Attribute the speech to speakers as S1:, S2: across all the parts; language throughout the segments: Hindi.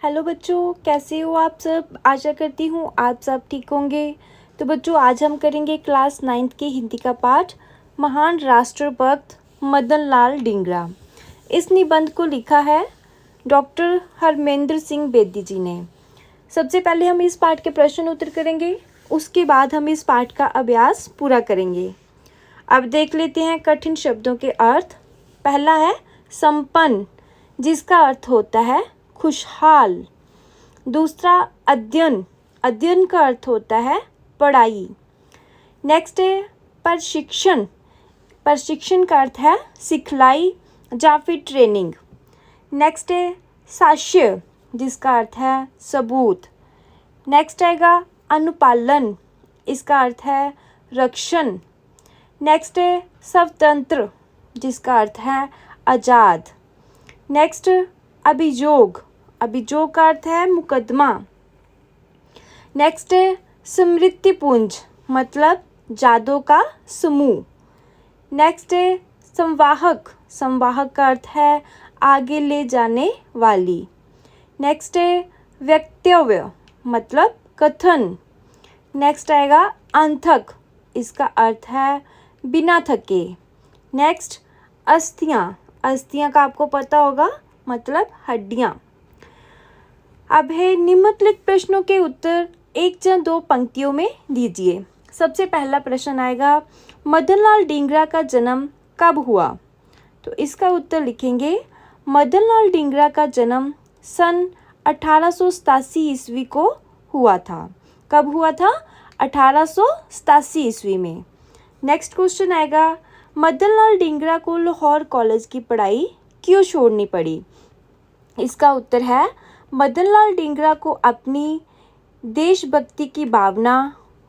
S1: हेलो बच्चों, कैसे हो आप सब। आशा करती हूँ आप सब ठीक होंगे। तो बच्चों, आज हम करेंगे क्लास 9th की हिंदी का पाठ महान राष्ट्रभक्त मदन लाल ढींगरा। इस निबंध को लिखा है डॉक्टर हरमेंद्र सिंह बेदी जी ने। सबसे पहले हम इस पाठ के प्रश्न उत्तर करेंगे, उसके बाद हम इस पाठ का अभ्यास पूरा करेंगे। अब देख लेते हैं कठिन शब्दों के अर्थ। पहला है संपन्न, जिसका अर्थ होता है खुशहाल। दूसरा अध्ययन, अध्ययन का अर्थ होता है पढ़ाई। नेक्स्ट है प्रशिक्षण, प्रशिक्षण का अर्थ है सिखलाई या फिर ट्रेनिंग। नेक्स्ट है साक्ष्य, जिसका अर्थ है सबूत। नेक्स्ट आएगा अनुपालन, इसका अर्थ है रक्षण। नेक्स्ट है स्वतंत्र, जिसका अर्थ है आज़ाद। नेक्स्ट अभियोग, अभियोग का अर्थ है मुकदमा। नेक्स्ट है स्मृतिपुंज, मतलब यादों का समूह। नेक्स्ट है संवाहक, संवाहक का अर्थ है आगे ले जाने वाली। नेक्स्ट है वक्तव्य, मतलब कथन। नेक्स्ट आएगा अंतक, इसका अर्थ है बिना थके। नेक्स्ट अस्थियाँ, अस्थियाँ का आपको पता होगा मतलब हड्डियाँ। अब है निम्नलिखित प्रश्नों के उत्तर एक या दो पंक्तियों में दीजिए। सबसे पहला प्रश्न आएगा मदन लाल ढींगरा का जन्म कब हुआ। तो इसका उत्तर लिखेंगे मदन लाल ढींगरा का जन्म सन 1887 ईस्वी को हुआ था। कब हुआ था? 1887 ईस्वी में। नेक्स्ट क्वेश्चन आएगा मदन लाल ढींगरा को लाहौर कॉलेज की पढ़ाई क्यों छोड़नी पड़ी। इसका उत्तर है मदन लाल ढींगरा को अपनी देशभक्ति की भावना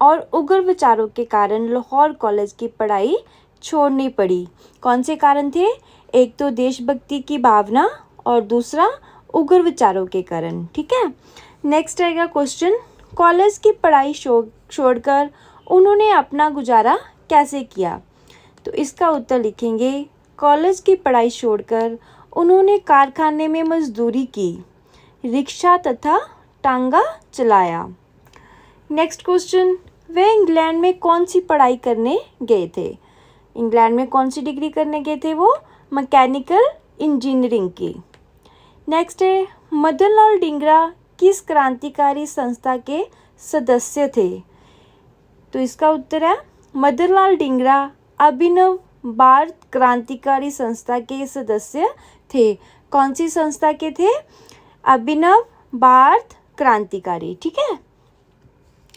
S1: और उग्र विचारों के कारण लाहौर कॉलेज की पढ़ाई छोड़नी पड़ी। कौन से कारण थे? एक तो देशभक्ति की भावना और दूसरा उग्र विचारों के कारण। ठीक है। नेक्स्ट आएगा क्वेश्चन कॉलेज की पढ़ाई छोड़कर उन्होंने अपना गुजारा कैसे किया। तो इसका उत्तर लिखेंगे कॉलेज की पढ़ाई छोड़कर उन्होंने कारखाने में मजदूरी की, रिक्शा तथा टांगा चलाया। नेक्स्ट क्वेश्चन वे इंग्लैंड में कौन सी पढ़ाई करने गए थे। इंग्लैंड में कौन सी डिग्री करने गए थे वो? मैकेनिकल इंजीनियरिंग की। नेक्स्ट है मदन लाल ढींगरा किस क्रांतिकारी संस्था के सदस्य थे। तो इसका उत्तर है मदन लाल ढींगरा अभिनव भारत क्रांतिकारी संस्था के सदस्य थे। कौन सी संस्था के थे? अभिनव भारत क्रांतिकारी। ठीक है।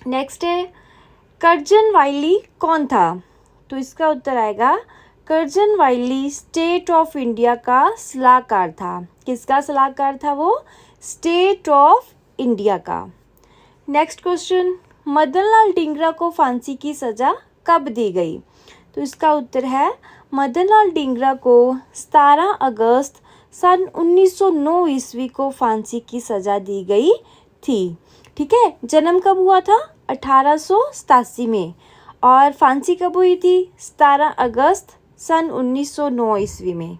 S1: नेक्स्ट है कर्जन वाइली कौन था। तो इसका उत्तर आएगा कर्जन वाइली स्टेट ऑफ इंडिया का सलाहकार था। किसका सलाहकार था वो? स्टेट ऑफ इंडिया का। नेक्स्ट क्वेश्चन मदन लाल ढींगरा को फांसी की सज़ा कब दी गई। तो इसका उत्तर है मदन लाल ढींगरा को 17 अगस्त सन 1909 ईस्वी को फांसी की सज़ा दी गई थी। ठीक है। जन्म कब हुआ था? 1887 में। और फांसी कब हुई थी? 17 अगस्त सन 1909 ईस्वी में।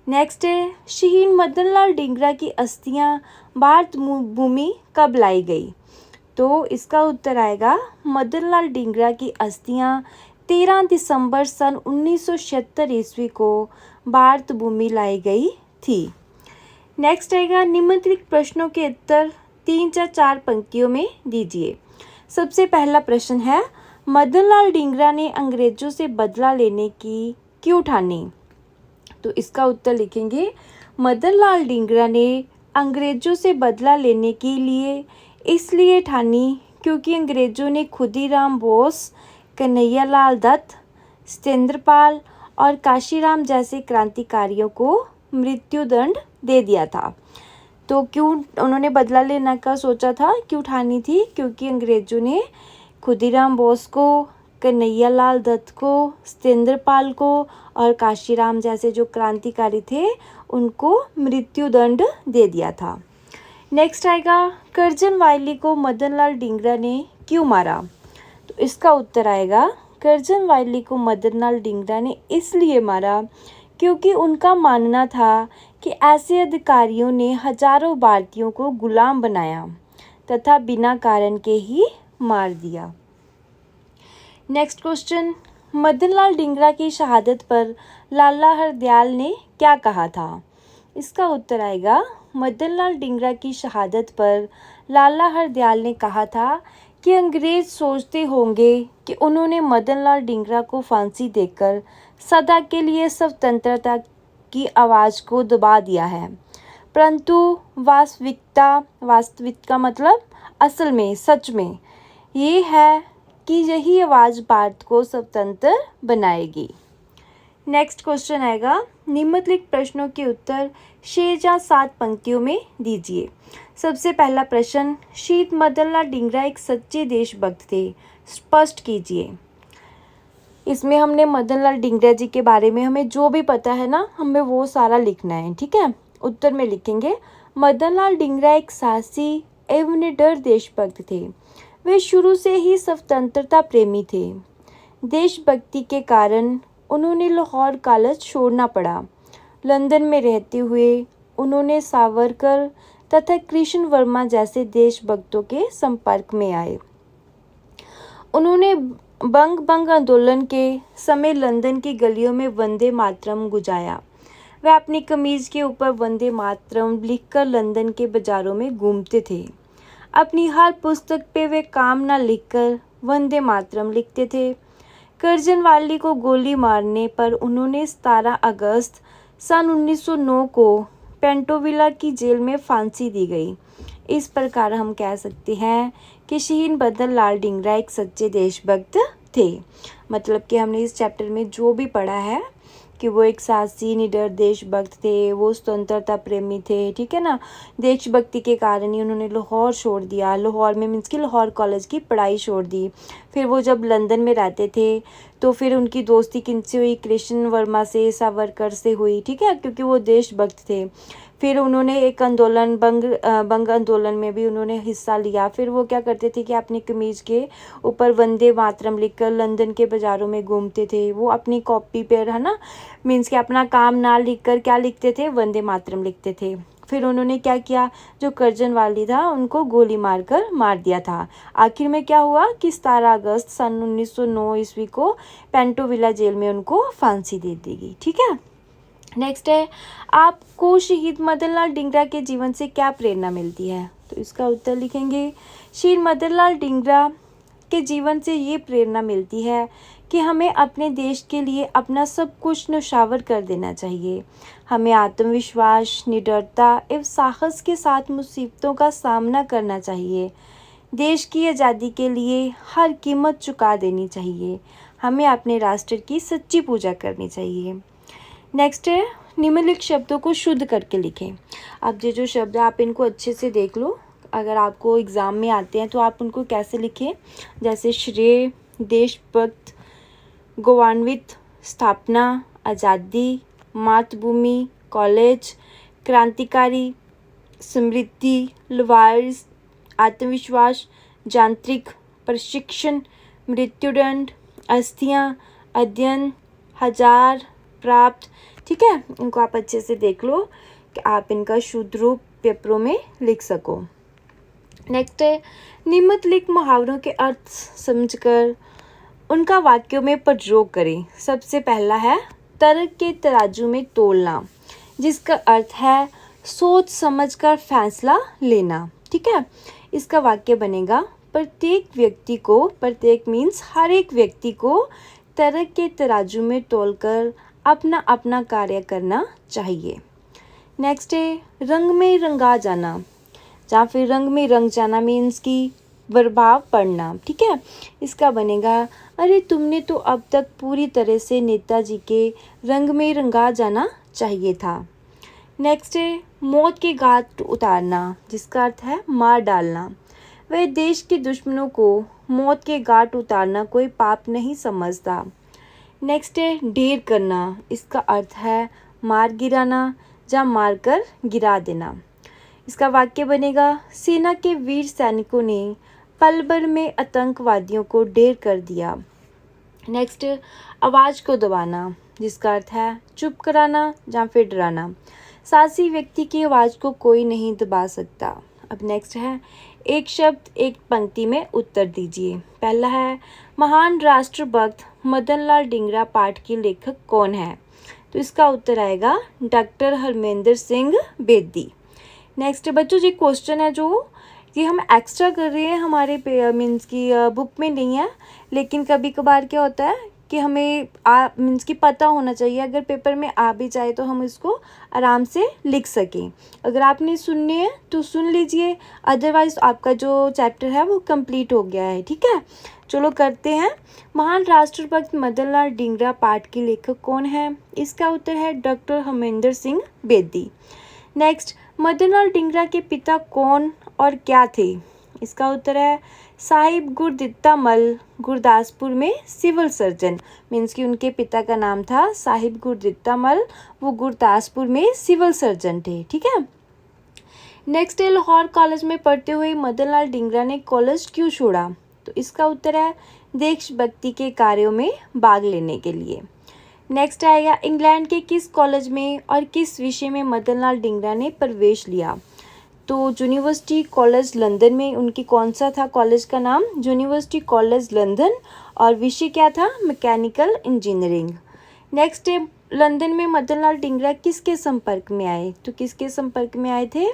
S1: नेक्स्ट है शहीद मदन लाल ढींगरा की अस्थियां भारत भूमि कब लाई गई। तो इसका उत्तर आएगा मदन लाल ढींगरा की अस्थियां 13 दिसंबर सन 1976 ईस्वी को भारत भूमि लाई गई थी। नेक्स्ट आएगा निम्नलिखित प्रश्नों के उत्तर 3 या 4 पंक्तियों में दीजिए। सबसे पहला प्रश्न है मदन लाल ढींगरा ने अंग्रेजों से बदला लेने की क्यों ठानी। तो इसका उत्तर लिखेंगे मदन लाल ढींगरा ने अंग्रेजों से बदला लेने के लिए इसलिए ठानी क्योंकि अंग्रेजों ने खुदीराम बोस, कन्हैयालाल दत्त, सत्येंद्रपाल और काशीराम जैसे क्रांतिकारियों को मृत्युदंड दे दिया था। तो क्यों उन्होंने बदला लेने का सोचा था, क्यों ठानी थी? क्योंकि अंग्रेजों ने खुदीराम बोस को, कन्हैयालाल दत्त को, सत्येंद्रपाल को और काशीराम जैसे जो क्रांतिकारी थे उनको मृत्युदंड दे दिया था। नेक्स्ट आएगा कर्जन वाइली को मदन लाल ढींगरा ने क्यों मारा। तो इसका उत्तर आएगा कर्जन वाइली को मदन लाल ढींगरा ने इसलिए मारा क्योंकि उनका मानना था कि ऐसे अधिकारियों ने हजारों भारतीयों को गुलाम बनाया तथा बिना कारण के ही मार दिया। नेक्स्ट क्वेश्चन, मदनलाल डिंगरा की शहादत पर लाला हरदयाल ने क्या कहा था? इसका उत्तर आएगा, मदनलाल डिंगरा की शहादत पर लाला हरदयाल ने कहा था कि अंग्रेज सोचते होंगे कि उन्होंने मदनलाल डिंगरा को फांसी देकर सदा के लिए स्वतंत्रता की आवाज़ को दबा दिया है, परंतु वास्तविकता मतलब असल में, सच में ये है कि यही आवाज़ भारत को स्वतंत्र बनाएगी। नेक्स्ट क्वेश्चन आएगा, निम्नलिखित प्रश्नों के उत्तर 6 या 7 पंक्तियों में दीजिए। सबसे पहला प्रश्न, शहीद मदनलाल डिंगरा एक सच्चे देशभक्त थे, स्पष्ट कीजिए। इसमें हमने मदनलाल डिंगरा जी के बारे में हमें जो भी पता है ना, हमें वो सारा लिखना है, ठीक है। उत्तर में लिखेंगे, मदनलाल डिंगरा एक साहसी एवं निडर देशभक्त थे। वे शुरू से ही स्वतंत्रता प्रेमी थे। देशभक्ति के कारण उन्होंने लाहौर कॉलेज छोड़ना पड़ा। लंदन में रहते हुए उन्होंने सावरकर तथा कृष्ण वर्मा जैसे देशभक्तों के संपर्क में आए। उन्होंने बंग आंदोलन के समय लंदन की गलियों में वंदे मातरम गुजाया। वह अपनी कमीज के ऊपर वंदे मातरम लिखकर लंदन के बाजारों में घूमते थे। अपनी हर पुस्तक पे वे काम ना लिखकर वंदे मातरम लिखते थे। कर्जनवाली को गोली मारने पर उन्होंने 17 अगस्त सन 1909 को पेंटोविला की जेल में फांसी दी गई। इस प्रकार हम कह सकते हैं कि शहीद मदनलाल डिंगरा एक सच्चे देशभक्त थे। मतलब कि हमने इस चैप्टर में जो भी पढ़ा है कि वो एक साहसी निडर देशभक्त थे, वो स्वतंत्रता प्रेमी थे, ठीक है ना। देशभक्ति के कारण ही उन्होंने लाहौर छोड़ दिया, लाहौर में मीन्स कि लाहौर कॉलेज की पढ़ाई छोड़ दी। फिर वो जब लंदन में रहते थे तो फिर उनकी दोस्ती किनसे हुई? कृष्ण वर्मा से, सावरकर से हुई, ठीक है, क्योंकि वो देशभक्त थे। फिर उन्होंने एक आंदोलन बंग आंदोलन में भी उन्होंने हिस्सा लिया। फिर वो क्या करते थे कि अपनी कमीज के ऊपर वंदे मातरम लिखकर लंदन के बाज़ारों में घूमते थे। वो अपनी कॉपी पर, है ना, मीन्स कि अपना काम ना लिखकर क्या लिखते थे? वंदे मातरम लिखते थे। फिर उन्होंने क्या किया? जो कर्जनवाली था उनको गोली मारकर मार दिया था। आखिर में क्या हुआ कि 17 अगस्त सन 1909 ईस्वी को पेंटोविला जेल में उनको फांसी दे दी गई, ठीक है। नेक्स्ट है, आपको शहीद मदनलाल डिंगरा के जीवन से क्या प्रेरणा मिलती है? तो इसका उत्तर लिखेंगे, शहीद मदनलाल डिंगरा के जीवन से ये प्रेरणा मिलती है कि हमें अपने देश के लिए अपना सब कुछ न्यौछावर कर देना चाहिए। हमें आत्मविश्वास, निडरता एवं साहस के साथ मुसीबतों का सामना करना चाहिए। देश की आज़ादी के लिए हर कीमत चुका देनी चाहिए। हमें अपने राष्ट्र की सच्ची पूजा करनी चाहिए। नेक्स्ट है, निम्नलिखित शब्दों को शुद्ध करके लिखें। अब ये जो शब्द है आप इनको अच्छे से देख लो, अगर आपको एग्ज़ाम में आते हैं तो आप उनको कैसे लिखें, जैसे श्रेय, देशभक्त, गौरवान्वित, स्थापना, आज़ादी, मातृभूमि, कॉलेज, क्रांतिकारी, समृद्धि, लवारिस, आत्मविश्वास, यांत्रिक, प्रशिक्षण, मृत्युदंड, अस्थियाँ, अध्ययन, हजार, प्राप्त, ठीक है। इनको आप अच्छे से देख लो कि आप इनका शुद्ध रूप पेपरों में लिख सको। नेक्स्ट है, निम्नलिखित मुहावरों के अर्थ समझकर उनका वाक्यों में प्रयोग करें। सबसे पहला है तर्क के तराजू में तोलना, जिसका अर्थ है सोच समझकर फैसला लेना, ठीक है। इसका वाक्य बनेगा, प्रत्येक व्यक्ति को, प्रत्येक मीन्स हर एक व्यक्ति को तर्क के तराजू में तोलकर अपना अपना कार्य करना चाहिए। नेक्स्ट है रंग में रंगा जाना, या फिर रंग में रंग जाना मीन्स कि प्रभाव पड़ना, ठीक है। इसका बनेगा, अरे तुमने तो अब तक पूरी तरह से नेताजी के रंग में रंगा जाना चाहिए था। नेक्स्ट है मौत के घाट उतारना, जिसका अर्थ है मार डालना। वह देश के दुश्मनों को मौत के घाट उतारना कोई पाप नहीं समझता। नेक्स्ट है ढेर करना, इसका अर्थ है मार गिराना या मार कर गिरा देना। इसका वाक्य बनेगा, सेना के वीर सैनिकों ने पल भर में आतंकवादियों को ढेर कर दिया। नेक्स्ट आवाज़ को दबाना, जिसका अर्थ है चुप कराना या फिर डराना। साहसी व्यक्ति की आवाज़ को कोई नहीं दबा सकता। अब नेक्स्ट है, एक शब्द एक पंक्ति में उत्तर दीजिए। पहला है, महान राष्ट्रभक्त मदन लाल डिंगरा पाठ के लेखक कौन है? तो इसका उत्तर आएगा डॉक्टर हरमेंद्र सिंह बेदी। नेक्स्ट बच्चों, ये क्वेश्चन है जो ये हम एक्स्ट्रा कर रहे हैं, हमारे मीन्स की बुक में नहीं है, लेकिन कभी कभार क्या होता है कि हमें मीन्स की पता होना चाहिए, अगर पेपर में आ भी जाए तो हम इसको आराम से लिख सकें। अगर आपने सुननी है तो सुन लीजिए, अदरवाइज आपका जो चैप्टर है वो कंप्लीट हो गया है। ठीक है, चलो करते हैं। महान राष्ट्रभक्त मदन लाल डिंगरा पाठ के लेखक कौन है? इसका उत्तर है डॉक्टर हरमेंद्र सिंह बेदी। नेक्स्ट, मदन लाल डिंगरा के पिता कौन और क्या थे? इसका उत्तर है साहिब गुरदित्ता मल, गुरदासपुर में सिविल सर्जन। मीन्स कि उनके पिता का नाम था साहिब गुरदित्ता मल, वो गुरदासपुर में सिविल सर्जन थे। ठीक है। नेक्स्ट है, लाहौर कॉलेज में पढ़ते हुए मदन लाल डिंगरा ने कॉलेज क्यों छोड़ा? तो इसका उत्तर है देशभक्ति के कार्यों में भाग लेने के लिए। नेक्स्ट आएगा, इंग्लैंड के किस कॉलेज में और किस विषय में मदन लाल डिंगरा ने प्रवेश लिया? तो यूनिवर्सिटी कॉलेज लंदन में उनकी कौन सा था कॉलेज का नाम? यूनिवर्सिटी कॉलेज लंदन, और विषय क्या था? Mechanical engineering. नेक्स्ट है, लंदन में मदन लाल डिंगरा किसके संपर्क में आए? तो किसके संपर्क में आए थे?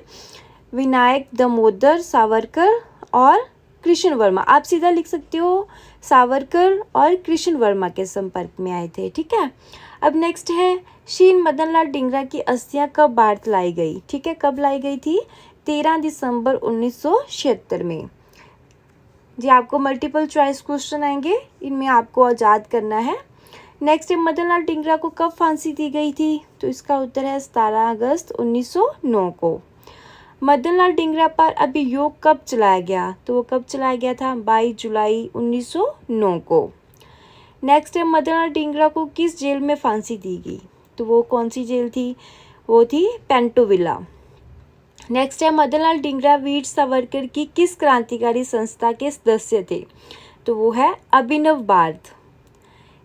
S1: विनायक दामोदर सावरकर और कृष्ण वर्मा। आप सीधा लिख सकते हो सावरकर और कृष्ण वर्मा के संपर्क में आए थे। ठीक है। अब नेक्स्ट है, श्री मदन लाल डिंगरा की अस्थियां कब भारत लाई गई? ठीक है, कब लाई गई थी? 13 दिसंबर 1976 में। जी, आपको मल्टीपल चॉइस क्वेश्चन आएंगे, इनमें आपको आज़ाद करना है। नेक्स्ट है, मदन लाल डिंगरा को कब फांसी दी गई थी? तो इसका उत्तर है 17 अगस्त 1909 को। मदन लाल डिंगरा पर अभियोग कब चलाया गया? तो वो कब चलाया गया था? 22 जुलाई 1909 को। नेक्स्ट है, मदन लाल डिंगरा को किस जेल में फांसी दी गई? तो वो कौन सी जेल थी? वो थी पेंटोविला। नेक्स्ट है, मदन लाल डिंगरा वीर सावरकर की किस क्रांतिकारी संस्था के सदस्य थे? तो वो है अभिनव भारत।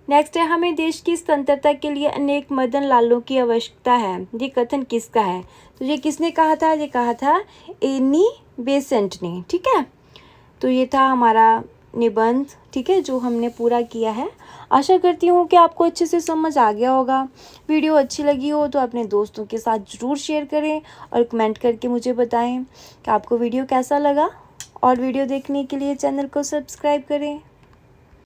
S1: नेक्स्ट है, हमें देश की स्वतंत्रता के लिए अनेक मदन लालों की आवश्यकता है, ये कथन किसका है? तो ये किसने कहा था? ये कहा था एनी बेसेंट ने। ठीक है, तो ये था हमारा निबंध, ठीक है, जो हमने पूरा किया है। आशा करती हूँ कि आपको अच्छे से समझ आ गया होगा। वीडियो अच्छी लगी हो तो अपने दोस्तों के साथ ज़रूर शेयर करें और कमेंट करके मुझे बताएं कि आपको वीडियो कैसा लगा, और वीडियो देखने के लिए चैनल को सब्सक्राइब करें।